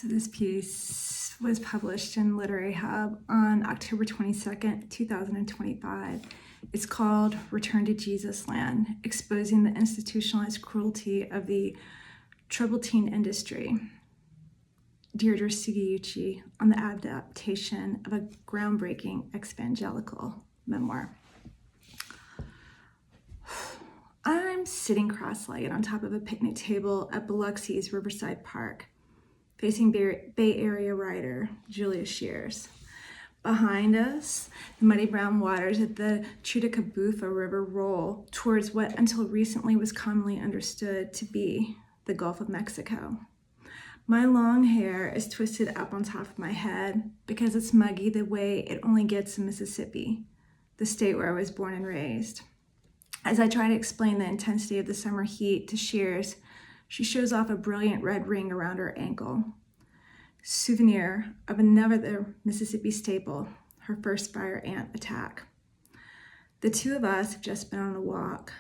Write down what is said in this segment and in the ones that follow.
So this piece was published in Literary Hub on October 22nd, 2025. It's called Return to Jesus Land, Exposing the Institutionalized Cruelty of the Troubled Teen Industry. Julia Scheeres on the adaptation of a groundbreaking exvangelical memoir. I'm sitting cross-legged on top of a picnic table at Biloxi's Riverside Park, facing Bay Area writer Julia Scheeres. Behind us, the muddy brown waters of the Chutacabufa River roll towards what until recently was commonly understood to be the Gulf of Mexico. My long hair is twisted up on top of my head because it's muggy the way it only gets in Mississippi, the state where I was born and raised. As I try to explain the intensity of the summer heat to Scheeres, she shows off a brilliant red ring around her ankle, souvenir of another Mississippi staple, her first fire ant attack. The two of us have just been on a walk.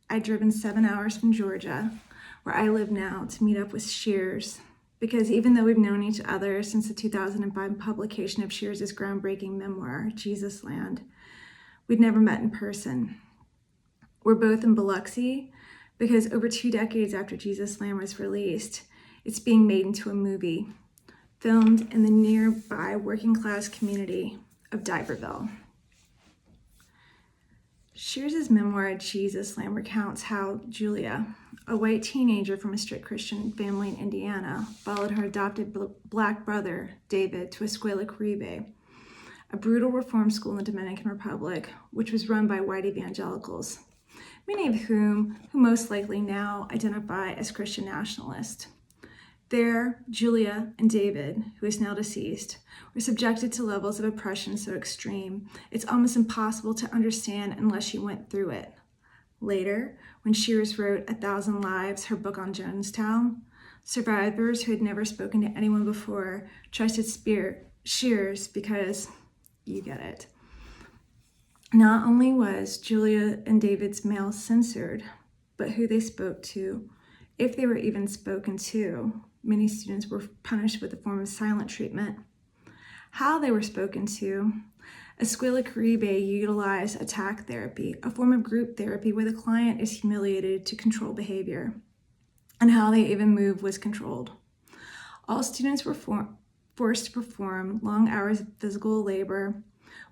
I'd driven 7 hours from Georgia, where I live now, to meet up with Scheeres, because even though we've known each other since the 2005 publication of Scheeres' groundbreaking memoir, Jesus Land, we'd never met in person. We're both in Biloxi because over 2 decades after Jesus Land was released, it's being made into a movie, filmed in the nearby working-class community of D'Iberville. Scheeres' memoir, Jesus Land, recounts how Julia, a white teenager from a strict Christian family in Indiana, followed her adopted black brother, David, to Escuela Caribe, a brutal reform school in the Dominican Republic, which was run by white evangelicals, many of who most likely now identify as Christian nationalists. There, Julia and David, who is now deceased, were subjected to levels of oppression so extreme, it's almost impossible to understand unless you went through it. Later, when Scheeres wrote 1,000 Lives, her book on Jonestown, survivors who had never spoken to anyone before trusted Scheeres because, you get it. Not only was Julia and David's mail censored, but who they spoke to, if they were even spoken to, many students were punished with a form of silent treatment. How they were spoken to, Escuela Caribe utilized attack therapy, a form of group therapy where the client is humiliated to control behavior, and how they even move was controlled. All students were forced to perform long hours of physical labor,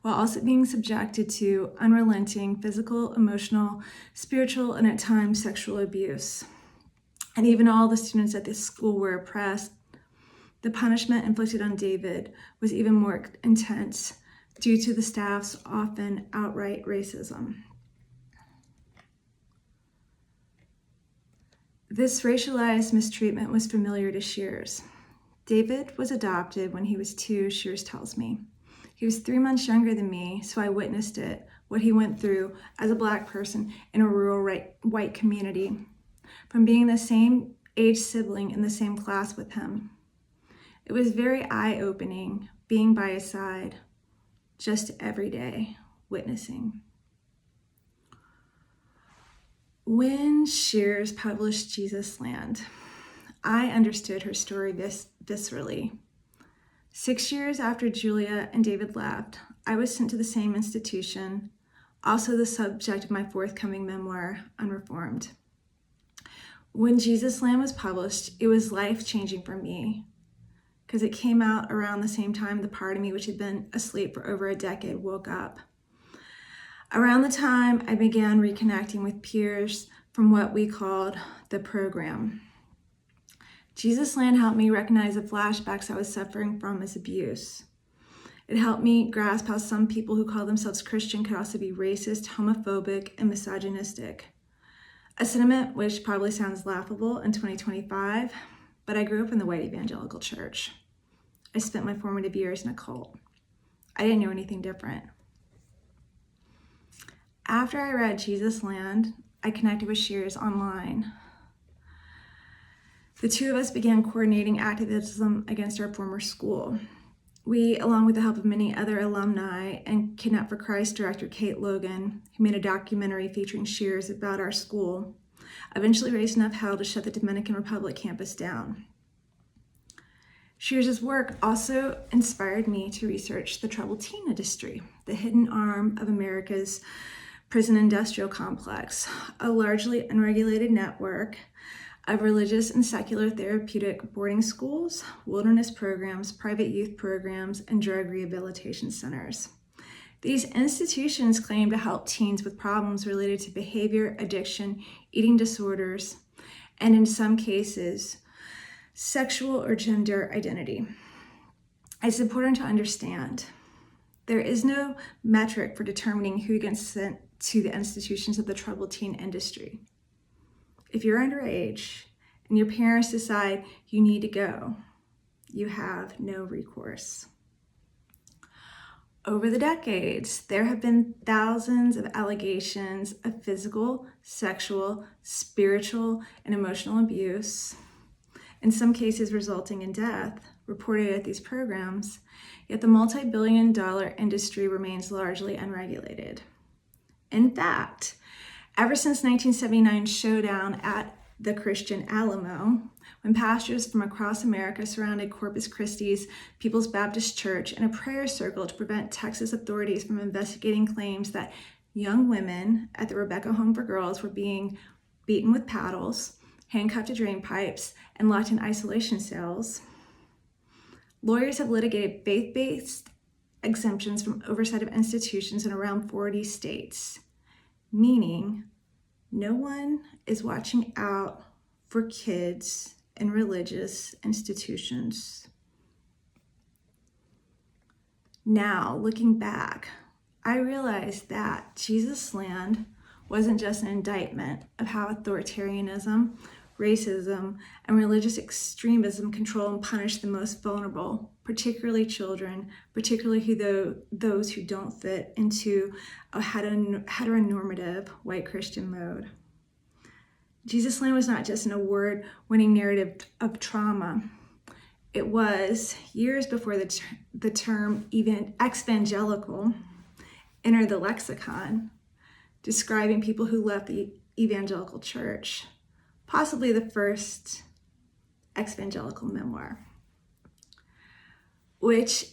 while also being subjected to unrelenting physical, emotional, spiritual, and at times sexual abuse. And even all the students at this school were oppressed. The punishment inflicted on David was even more intense due to the staff's often outright racism. This racialized mistreatment was familiar to Scheeres. David was adopted when he was 2, Scheeres tells me. He was 3 months younger than me, so I witnessed it, what he went through as a Black person in a rural white community, from being the same age sibling in the same class with him. It was very eye-opening being by his side, just every day, witnessing. When Scheeres published Jesus Land, I understood her story viscerally. 6 years after Julia and David left, I was sent to the same institution, also the subject of my forthcoming memoir, Unreformed. When Jesus Land was published, it was life-changing for me because it came out around the same time the part of me which had been asleep for over a decade woke up. Around the time I began reconnecting with peers from what we called the program. Jesus Land helped me recognize the flashbacks I was suffering from as abuse. It helped me grasp how some people who call themselves Christian could also be racist, homophobic, and misogynistic. A sentiment which probably sounds laughable in 2025, but I grew up in the white evangelical church. I spent my formative years in a cult. I didn't know anything different. After I read Jesus Land, I connected with Scheeres online. The two of us began coordinating activism against our former school. We, along with the help of many other alumni and Kidnap for Christ director Kate Logan, who made a documentary featuring Scheeres about our school, eventually raised enough hell to shut the Dominican Republic campus down. Scheeres' work also inspired me to research the troubled teen industry, the hidden arm of America's prison industrial complex, a largely unregulated network of religious and secular therapeutic boarding schools, wilderness programs, private youth programs, and drug rehabilitation centers. These institutions claim to help teens with problems related to behavior, addiction, eating disorders, and in some cases, sexual or gender identity. It's important to understand there is no metric for determining who gets sent to the institutions of the troubled teen industry. If you're underage and your parents decide you need to go, you have no recourse. Over the decades, there have been thousands of allegations of physical, sexual, spiritual, and emotional abuse, in some cases resulting in death, reported at these programs, yet the multi-billion-dollar industry remains largely unregulated. In fact, ever since 1979's showdown at the Christian Alamo, when pastors from across America surrounded Corpus Christi's People's Baptist Church in a prayer circle to prevent Texas authorities from investigating claims that young women at the Rebecca Home for Girls were being beaten with paddles, handcuffed to drain pipes, and locked in isolation cells, lawyers have litigated faith-based exemptions from oversight of institutions in around 40 states, meaning no one is watching out for kids in religious institutions. Now, looking back, I realized that Jesus' Land wasn't just an indictment of how authoritarianism, racism, and religious extremism control and punish the most vulnerable, particularly children, particularly those who don't fit into a heteronormative white Christian mode. Jesus' Land was not just an award-winning narrative of trauma. It was, years before the term even exvangelical entered the lexicon, describing people who left the evangelical church, possibly the first exvangelical memoir, which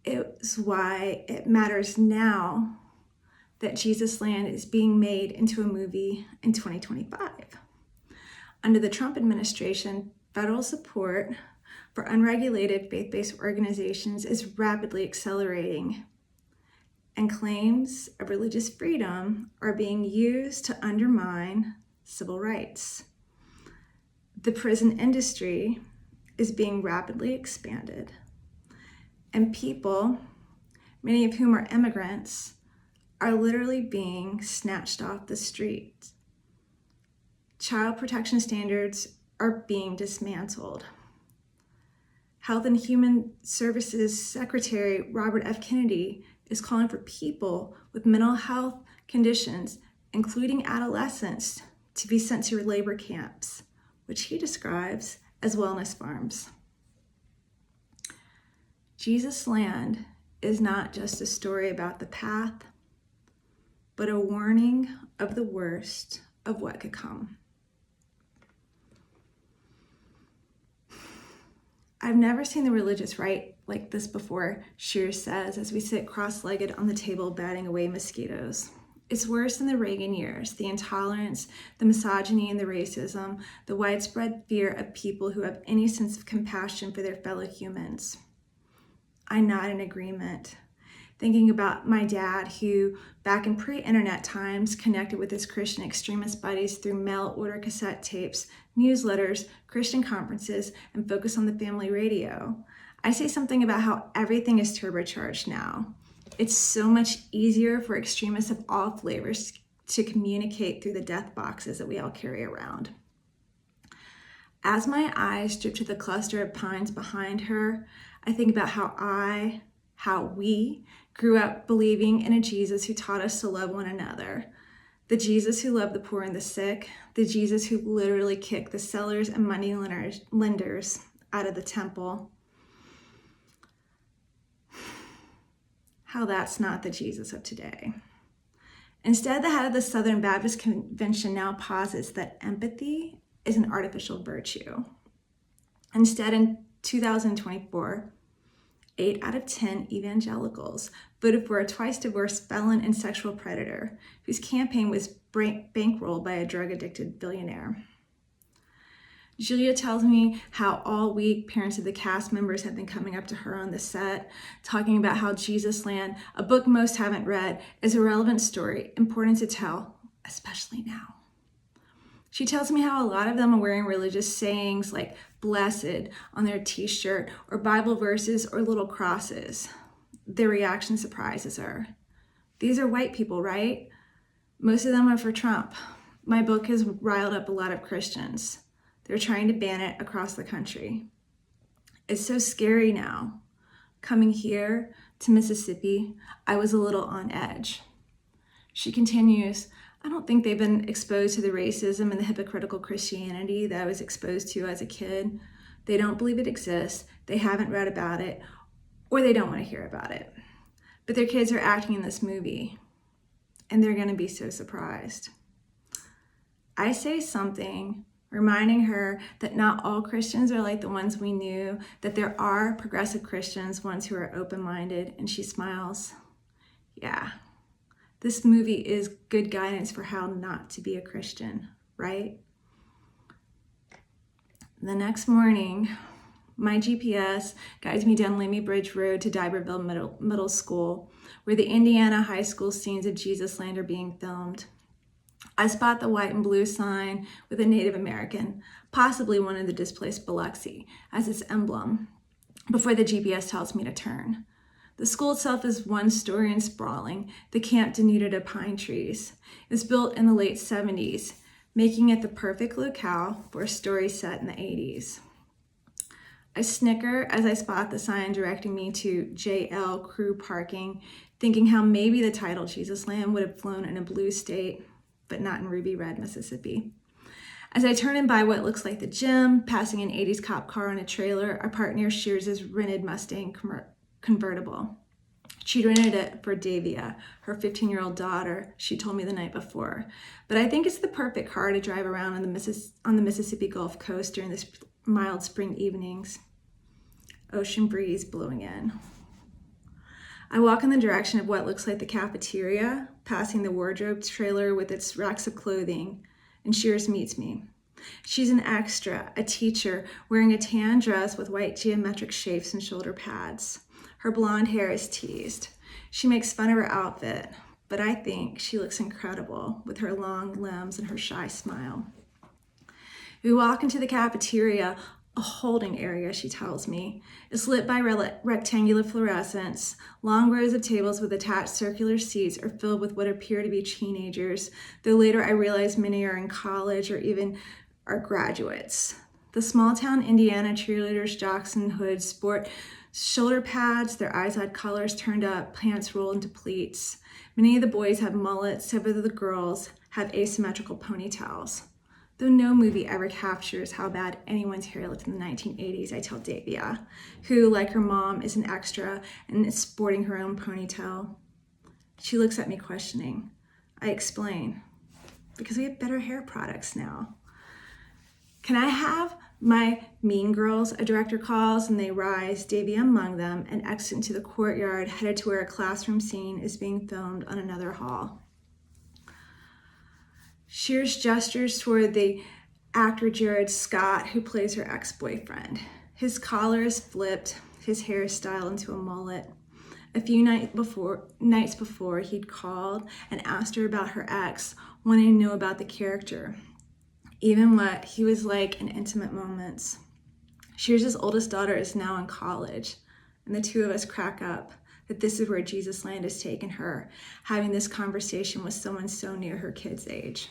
is why it matters now that Jesus' Land is being made into a movie in 2025. Under the Trump administration, federal support for unregulated faith-based organizations is rapidly accelerating, and claims of religious freedom are being used to undermine civil rights. The prison industry is being rapidly expanded, and people, many of whom are immigrants, are literally being snatched off the street. Child protection standards are being dismantled. Health and Human Services Secretary Robert F. Kennedy is calling for people with mental health conditions, including adolescents, to be sent to labor camps, which he describes as wellness farms. Jesus' Land is not just a story about the path, but a warning of the worst of what could come. I've never seen the religious right like this before, Scheeres says, as we sit cross-legged on the table batting away mosquitoes. It's worse than the Reagan years, the intolerance, the misogyny and the racism, the widespread fear of people who have any sense of compassion for their fellow humans. I nod in agreement, thinking about my dad who, back in pre-internet times, connected with his Christian extremist buddies through mail-order cassette tapes, newsletters, Christian conferences, and Focus on the Family radio. I say something about how everything is turbocharged now. It's so much easier for extremists of all flavors to communicate through the death boxes that we all carry around. As my eyes drip to the cluster of pines behind her, I think about how we grew up believing in a Jesus who taught us to love one another. The Jesus who loved the poor and the sick, the Jesus who literally kicked the sellers and money lenders out of the temple. How that's not the Jesus of today. Instead, the head of the Southern Baptist Convention now posits that empathy is an artificial virtue. Instead, in 2024, 8 out of 10 evangelicals voted for a twice-divorced felon and sexual predator whose campaign was bankrolled by a drug-addicted billionaire. Julia tells me how all week parents of the cast members have been coming up to her on the set, talking about how Jesus Land, a book most haven't read, is a relevant story, important to tell, especially now. She tells me how a lot of them are wearing religious sayings like blessed on their t-shirt or Bible verses or little crosses. Their reaction surprises her. These are white people, right? Most of them are for Trump. My book has riled up a lot of Christians. They're trying to ban it across the country. It's so scary now. Coming here to Mississippi, I was a little on edge. She continues, I don't think they've been exposed to the racism and the hypocritical Christianity that I was exposed to as a kid. They don't believe it exists, they haven't read about it, or they don't want to hear about it. But their kids are acting in this movie, and they're going to be so surprised. I say something reminding her that not all Christians are like the ones we knew, that there are progressive Christians, ones who are open-minded, and she smiles. Yeah, this movie is good guidance for how not to be a Christian, right? The next morning, my GPS guides me down Lamy Bridge Road to D'Iberville Middle School, where the Indiana high school scenes of Jesus Land are being filmed. I spot the white and blue sign with a Native American, possibly one of the displaced Biloxi, as its emblem, before the GPS tells me to turn. The school itself is one story and sprawling, the camp denuded of pine trees. It was built in the late 70s, making it the perfect locale for a story set in the 80s. I snicker as I spot the sign directing me to JL Crew Parking, thinking how maybe the title Jesus Land would have flown in a blue state, but not in ruby red Mississippi. As I turn in by what looks like the gym, passing an 80s cop car on a trailer, I park near Scheeres' rented Mustang convertible. She'd rented it for Davia, her 15-year-old daughter, she told me the night before. But I think it's the perfect car to drive around on the Mississippi Gulf Coast during the mild spring evenings. Ocean breeze blowing in. I walk in the direction of what looks like the cafeteria, passing the wardrobe trailer with its racks of clothing, and Scheeres meets me. She's an extra, a teacher, wearing a tan dress with white geometric shapes and shoulder pads. Her blonde hair is teased. She makes fun of her outfit, but I think she looks incredible with her long limbs and her shy smile. We walk into the cafeteria, a holding area, she tells me. It's lit by rectangular fluorescents. Long rows of tables with attached circular seats are filled with what appear to be teenagers, though later I realize many are in college or even are graduates. The small-town Indiana cheerleaders, jocks and hoods sport shoulder pads, their eyes odd colors turned up, pants rolled into pleats. Many of the boys have mullets, several of the girls have asymmetrical ponytails. Though no movie ever captures how bad anyone's hair looked in the 1980s, I tell Davia, who, like her mom, is an extra and is sporting her own ponytail. She looks at me questioning. I explain, because we have better hair products now. Can I have my mean girls? A director calls and they rise, Davia among them, and exit into the courtyard, headed to where a classroom scene is being filmed on another hall. Scheeres gestures toward the actor Jared Scott, who plays her ex-boyfriend. His collar is flipped, his hair is styled into a mullet. A few nights before, he'd called and asked her about her ex, wanting to know about the character, even what he was like in intimate moments. Scheeres' oldest daughter is now in college, and the two of us crack up that this is where Jesus Land has taken her, having this conversation with someone so near her kid's age.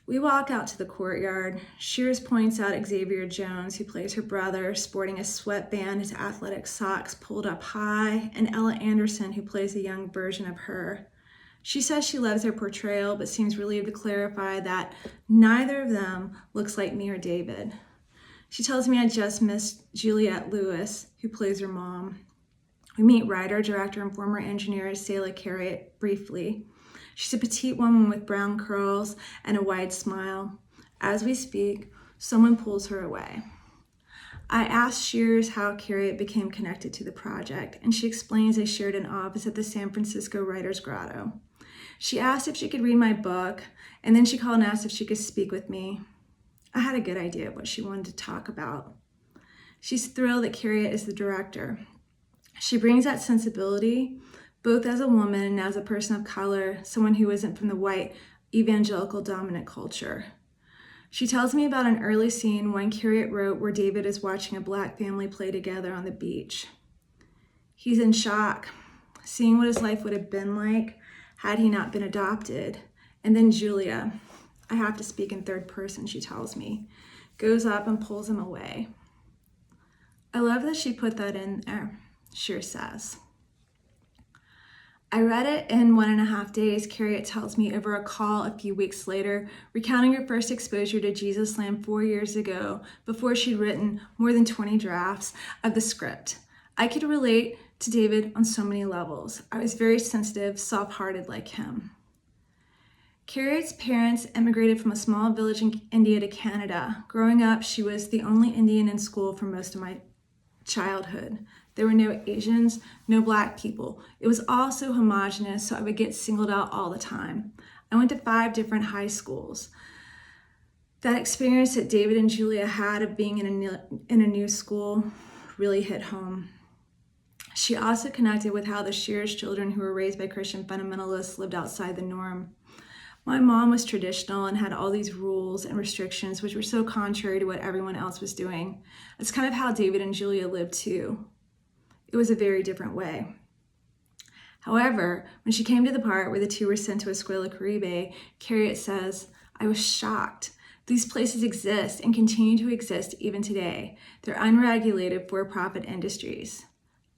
We walk out to the courtyard. Scheeres points out Xavier Jones, who plays her brother, sporting a sweatband, his athletic socks pulled up high, and Ella Anderson, who plays a young version of her. She says she loves their portrayal, but seems relieved to clarify that neither of them looks like me or David. She tells me I just missed Juliette Lewis, who plays her mom. We meet writer, director, and former engineer Selah Carriott briefly. She's a petite woman with brown curls and a wide smile. As we speak, Someone pulls her away. I asked Scheeres how Harriet became connected to the project, and she explains they shared an office at the San Francisco Writers' Grotto. She asked if she could read my book, and then she called and asked if she could speak with me. I had a good idea of what she wanted to talk about. She's thrilled that Harriet is the director. She brings that sensibility, both as a woman and as a person of color, someone who isn't from the white evangelical dominant culture. She tells me about an early scene one Harriet wrote where David is watching a Black family play together on the beach. He's in shock, seeing what his life would have been like had he not been adopted. And then Julia, I have to speak in third person, she tells me, goes up and pulls him away. I love that she put that in there, Scheeres says. I read it in 1.5 days, Harriet tells me, over a call a few weeks later, recounting her first exposure to Jesus Slam 4 years ago, before she'd written more than 20 drafts of the script. I could relate to David on so many levels. I was very sensitive, soft-hearted like him. Harriet's parents immigrated from a small village in India to Canada. Growing up, she was the only Indian in school for most of my childhood. There were no Asians, no Black people. It was all so homogenous, so I would get singled out all the time. I went to 5 different high schools. That experience that David and Julia had of being in a new school really hit home. She also connected with how the Scheeres children who were raised by Christian fundamentalists lived outside the norm. My mom was traditional and had all these rules and restrictions which were so contrary to what everyone else was doing. That's kind of how David and Julia lived too. It was a very different way. However, when she came to the part where the two were sent to Escuela Caribe, Harriet says, I was shocked. These places exist and continue to exist even today. They're unregulated for-profit industries.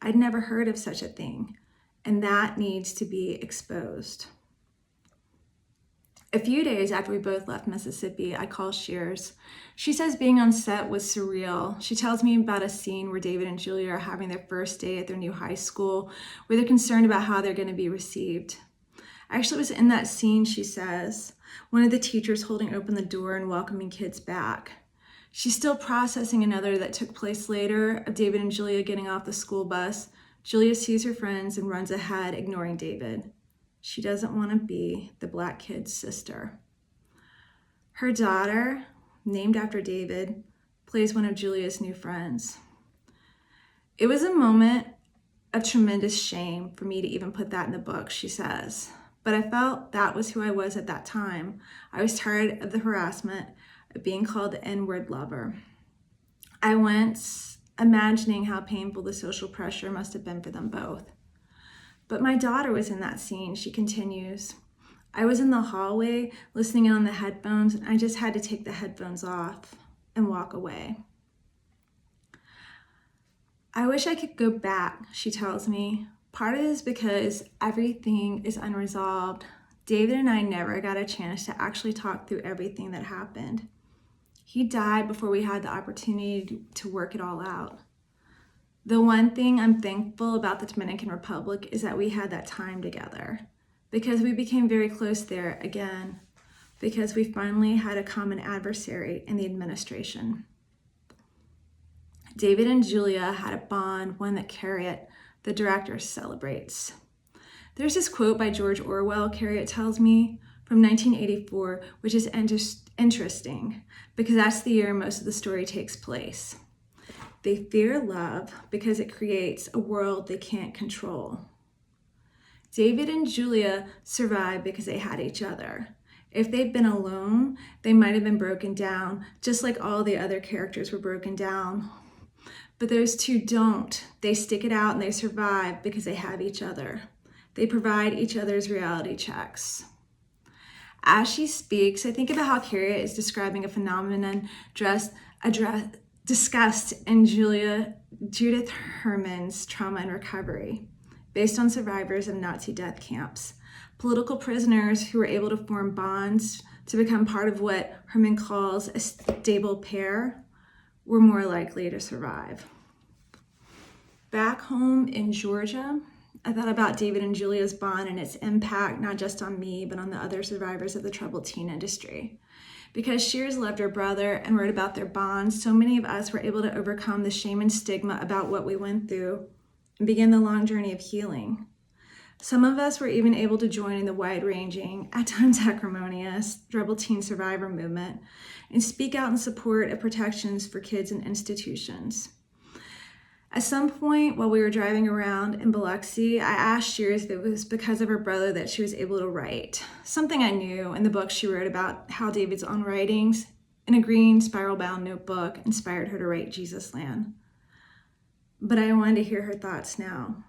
I'd never heard of such a thing, and that needs to be exposed. A few days after we both left Mississippi, I call Scheeres. She says being on set was surreal. She tells me about a scene where David and Julia are having their first day at their new high school, where they're concerned about how they're going to be received. I actually was in that scene, she says, one of the teachers holding open the door and welcoming kids back. She's still processing another that took place later of David and Julia getting off the school bus. Julia sees her friends and runs ahead, ignoring David. She doesn't want to be the Black kid's sister. Her daughter, named after David, plays one of Julia's new friends. It was a moment of tremendous shame for me to even put that in the book, she says. But I felt that was who I was at that time. I was tired of the harassment, of being called the N-word lover. I went imagining how painful the social pressure must have been for them both. But my daughter was in that scene, she continues. I was in the hallway listening on the headphones, and I just had to take the headphones off and walk away. I wish I could go back, she tells me. Part of it is because everything is unresolved. David and I never got a chance to actually talk through everything that happened. He died before we had the opportunity to work it all out. The one thing I'm thankful about the Dominican Republic is that we had that time together, because we became very close there again, because we finally had a common adversary in the administration. David and Julia had a bond, one that Harriet, the director, celebrates. There's this quote by George Orwell, Harriet tells me, from 1984, which is interesting, because that's the year most of the story takes place. They fear love because it creates a world they can't control. David and Julia survived because they had each other. If they'd been alone, they might have been broken down, just like all the other characters were broken down. But those two don't. They stick it out and they survive because they have each other. They provide each other's reality checks. As she speaks, I think about how Harriet is describing a phenomenon discussed in Judith Herman's Trauma and Recovery, based on survivors of Nazi death camps. Political prisoners who were able to form bonds to become part of what Herman calls a stable pair were more likely to survive. Back home in Georgia, I thought about David and Julia's bond and its impact, not just on me, but on the other survivors of the troubled teen industry. Because Scheeres loved her brother and wrote about their bond, so many of us were able to overcome the shame and stigma about what we went through and begin the long journey of healing. Some of us were even able to join in the wide-ranging, at times acrimonious, rebel teen survivor movement and speak out in support of protections for kids in institutions. At some point while we were driving around in Biloxi, I asked Scheeres if it was because of her brother that she was able to write. Something I knew in the book she wrote about how David's own writings in a green spiral-bound notebook inspired her to write Jesus Land. But I wanted to hear her thoughts now.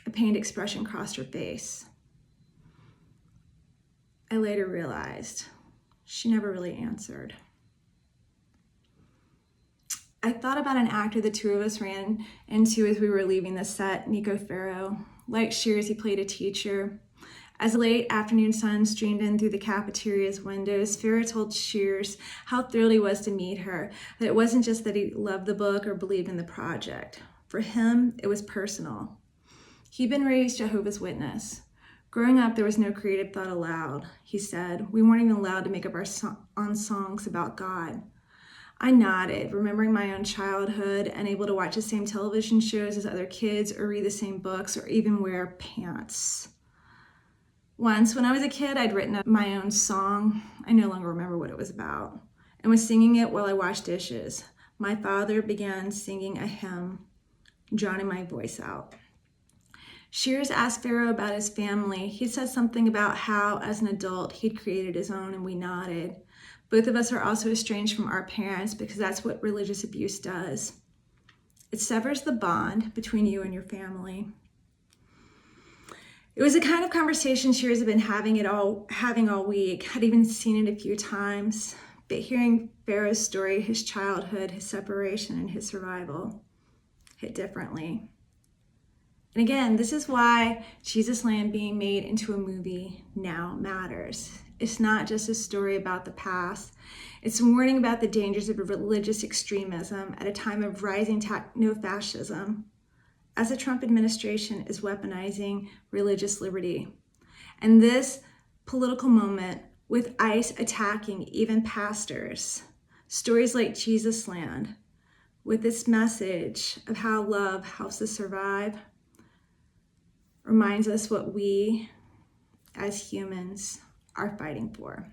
A pained expression crossed her face. I later realized she never really answered. I thought about an actor the two of us ran into as we were leaving the set, Nico Farrow. Like Scheeres, he played a teacher. As the late afternoon sun streamed in through the cafeteria's windows, Farrow told Scheeres how thrilled he was to meet her, that it wasn't just that he loved the book or believed in the project. For him, it was personal. He'd been raised Jehovah's Witness. Growing up, there was no creative thought allowed, he said. We weren't even allowed to make up our own songs about God. I nodded, remembering my own childhood and able to watch the same television shows as other kids or read the same books or even wear pants. Once, when I was a kid, I'd written up my own song. I no longer remember what it was about, and was singing it while I washed dishes. My father began singing a hymn, drowning my voice out. Scheeres asked Farrow about his family. He said something about how, as an adult, he'd created his own, and we nodded. Both of us are also estranged from our parents because that's what religious abuse does. It severs the bond between you and your family. It was the kind of conversation Scheeres had been having all week. I'd even seen it a few times. But hearing Farrow's story, his childhood, his separation, and his survival hit differently. And again, this is why Jesus Land being made into a movie now matters. It's not just a story about the past. It's a warning about the dangers of religious extremism at a time of rising techno-fascism, as the Trump administration is weaponizing religious liberty. And this political moment with ICE attacking even pastors, stories like Jesus Land, with this message of how love helps us survive, reminds us what we as humans are fighting for.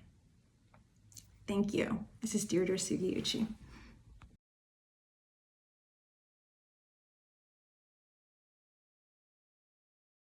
Thank you. This is Deirdre Sugiyuchi.